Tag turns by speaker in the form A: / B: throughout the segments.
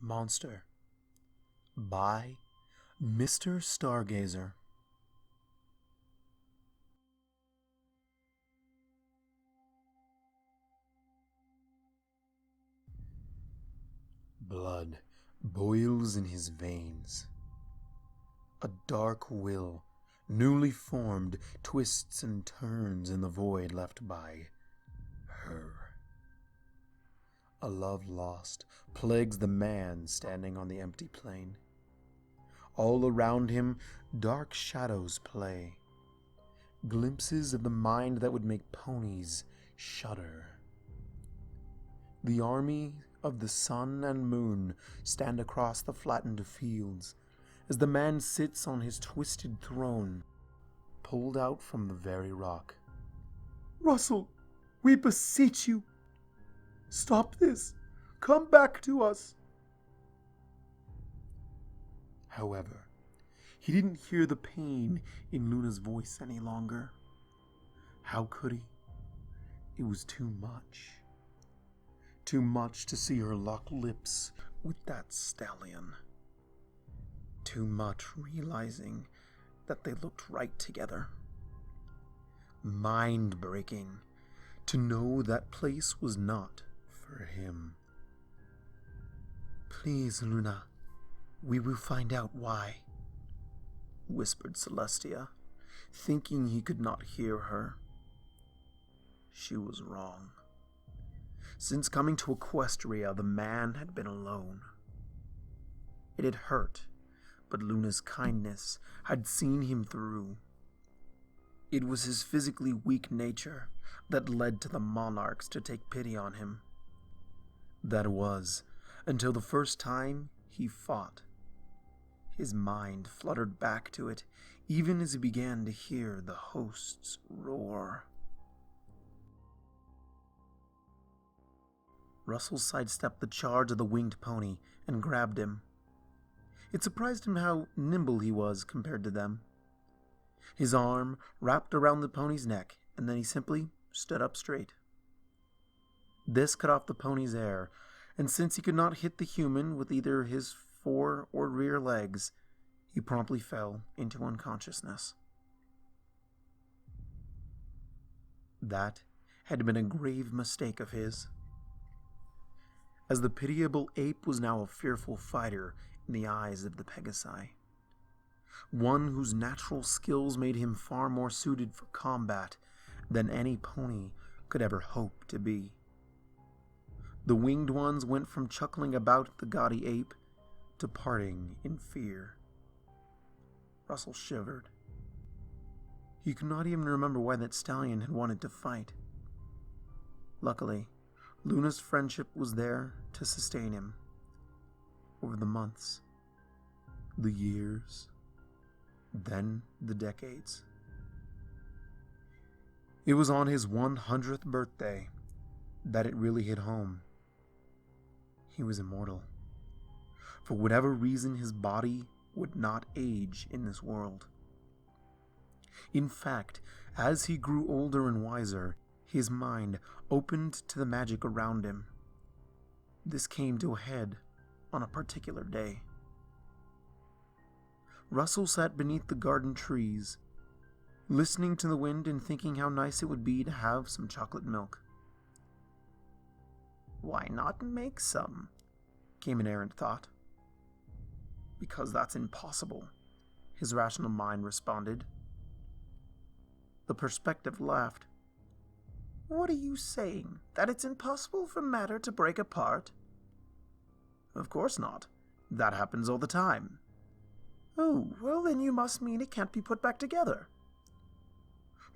A: Monster by Mr. Stargazer. Blood boils in his veins. A dark will, newly formed, twists and turns in the void left by her. A love lost plagues the man standing on the empty plain. All around him, dark shadows play, glimpses of the mind that would make ponies shudder. The army of the sun and moon stand across the flattened fields as the man sits on his twisted throne, pulled out from the very rock.
B: Russell, we beseech you, stop this. Come back to us.
A: However, he didn't hear the pain in Luna's voice any longer. How could he? It was too much. Too much to see her lock lips with that stallion. Too much realizing that they looked right together. Mind-breaking to know that place was not for him. "Please, Luna, we will find out why," whispered Celestia, thinking he could not hear her. She was wrong. Since coming to Equestria, the man had been alone. It had hurt, but Luna's kindness had seen him through. It was his physically weak nature that led to the monarchs to take pity on him. That was, until the first time he fought. His mind fluttered back to it, even as he began to hear the hosts roar. Russell sidestepped the charge of the winged pony and grabbed him. It surprised him how nimble he was compared to them. His arm wrapped around the pony's neck, and then he simply stood up straight. This cut off the pony's air, and since he could not hit the human with either his fore or rear legs, he promptly fell into unconsciousness. That had been a grave mistake of his, as the pitiable ape was now a fearful fighter in the eyes of the Pegasi, one whose natural skills made him far more suited for combat than any pony could ever hope to be. The winged ones went from chuckling about the gaudy ape to parting in fear. Russell shivered. He could not even remember why that stallion had wanted to fight. Luckily, Luna's friendship was there to sustain him. Over the months, the years, then the decades. It was on his 100th birthday that it really hit home. He was immortal. For whatever reason, his body would not age in this world. In fact, as he grew older and wiser, his mind opened to the magic around him. This came to a head on a particular day. Russell sat beneath the garden trees, listening to the wind and thinking how nice it would be to have some chocolate milk. "Why not make some?" came an errant thought. "Because that's impossible," his rational mind responded. The perspective laughed. "What are you saying? That it's impossible for matter to break apart?" "Of course not. That happens all the time." "Oh, well then you must mean it can't be put back together."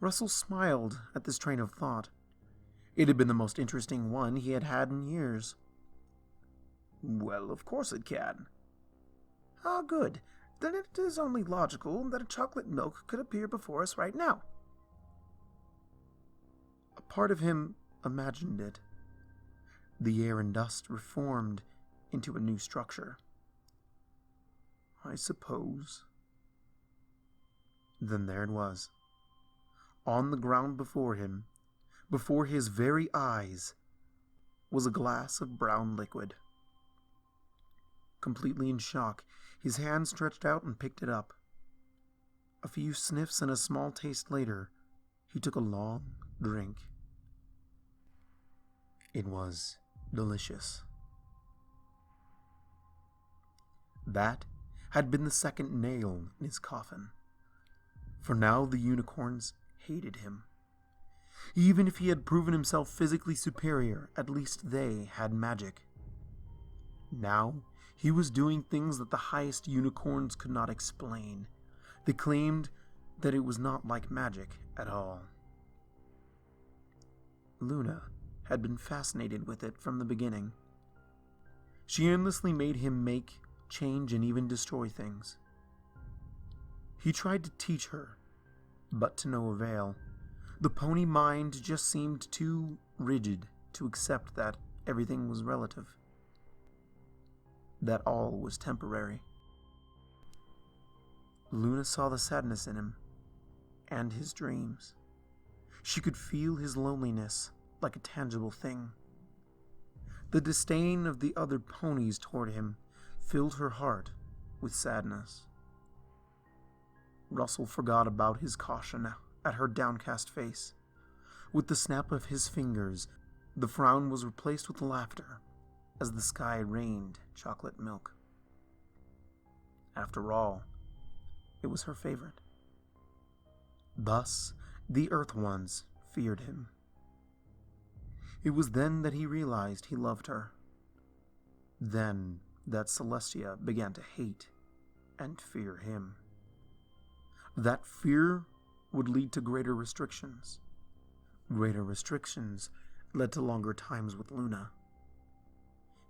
A: Russell smiled at this train of thought. It had been the most interesting one he had had in years. "Well, of course it can." "Ah, good. Then it is only logical that a chocolate milk could appear before us right now." A part of him imagined it. The air and dust reformed into a new structure. "I suppose." Then there it was. On the ground before him, before his very eyes, was a glass of brown liquid. completely in shock, his hand stretched out and picked it up. A few sniffs and a small taste later, he took a long drink. It was delicious. That had been the second nail in his coffin. For now the unicorns hated him. Even if he had proven himself physically superior, at least they had magic. Now he was doing things that the highest unicorns could not explain. They claimed that it was not like magic at all. Luna had been fascinated with it from the beginning. She endlessly made him make, change, and even destroy things. He tried to teach her, but to no avail. The pony mind just seemed too rigid to accept that everything was relative, that all was temporary. Luna saw the sadness in him, and his dreams. She could feel his loneliness like a tangible thing. The disdain of the other ponies toward him filled her heart with sadness. Russell forgot about his caution at her downcast face. With the snap of his fingers, the frown was replaced with laughter as the sky rained chocolate milk. After all, it was her favorite. Thus, the Earth Ones feared him. It was then that he realized he loved her. Then that Celestia began to hate and fear him. That fear would lead to greater restrictions. Greater restrictions led to longer times with Luna.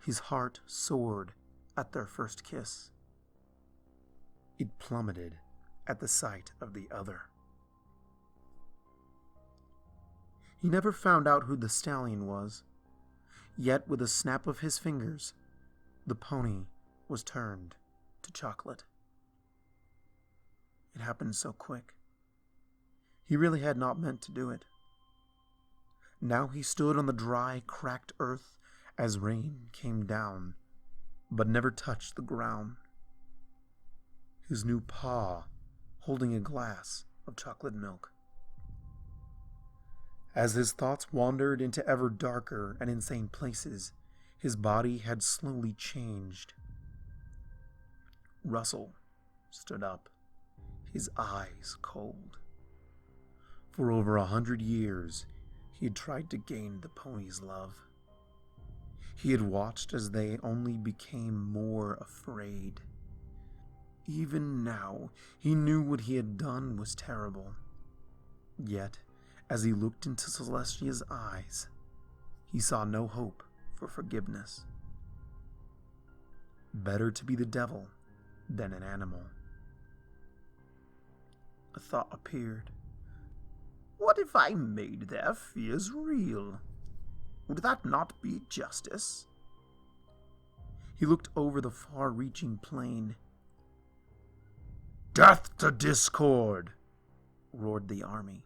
A: His heart soared at their first kiss. It plummeted at the sight of the other. He never found out who the stallion was, yet with a snap of his fingers, the pony was turned to chocolate. It happened so quick. He really had not meant to do it. Now he stood on the dry, cracked earth as rain came down, but never touched the ground. His new paw holding a glass of chocolate milk. As his thoughts wandered into ever darker and insane places, his body had slowly changed. Russell stood up, his eyes cold. For over 100 years, he had tried to gain the pony's love. He had watched as they only became more afraid. Even now, he knew what he had done was terrible. Yet, as he looked into Celestia's eyes, he saw no hope for forgiveness. Better to be the devil than an animal. A thought appeared. What if I made their fears real? Would that not be justice? He looked over the far-reaching plain. Death to discord! Roared the army.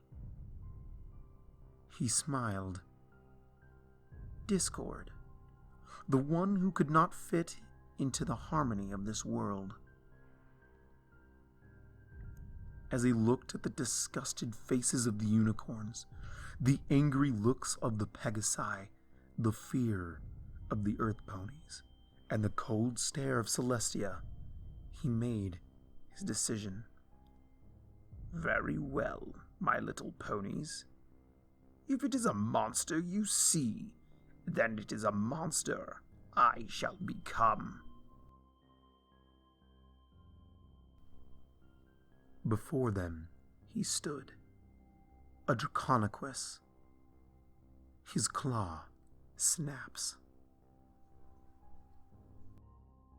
A: He smiled. Discord. The one who could not fit into the harmony of this world. As he looked at the disgusted faces of the unicorns, the angry looks of the Pegasi, the fear of the earth ponies, and the cold stare of Celestia, he made his decision. Very well, my little ponies. If it is a monster you see, then it is a monster I shall become. Before them he stood, a Draconequus. His claw snaps.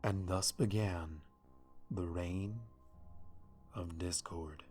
A: And thus began the reign of discord.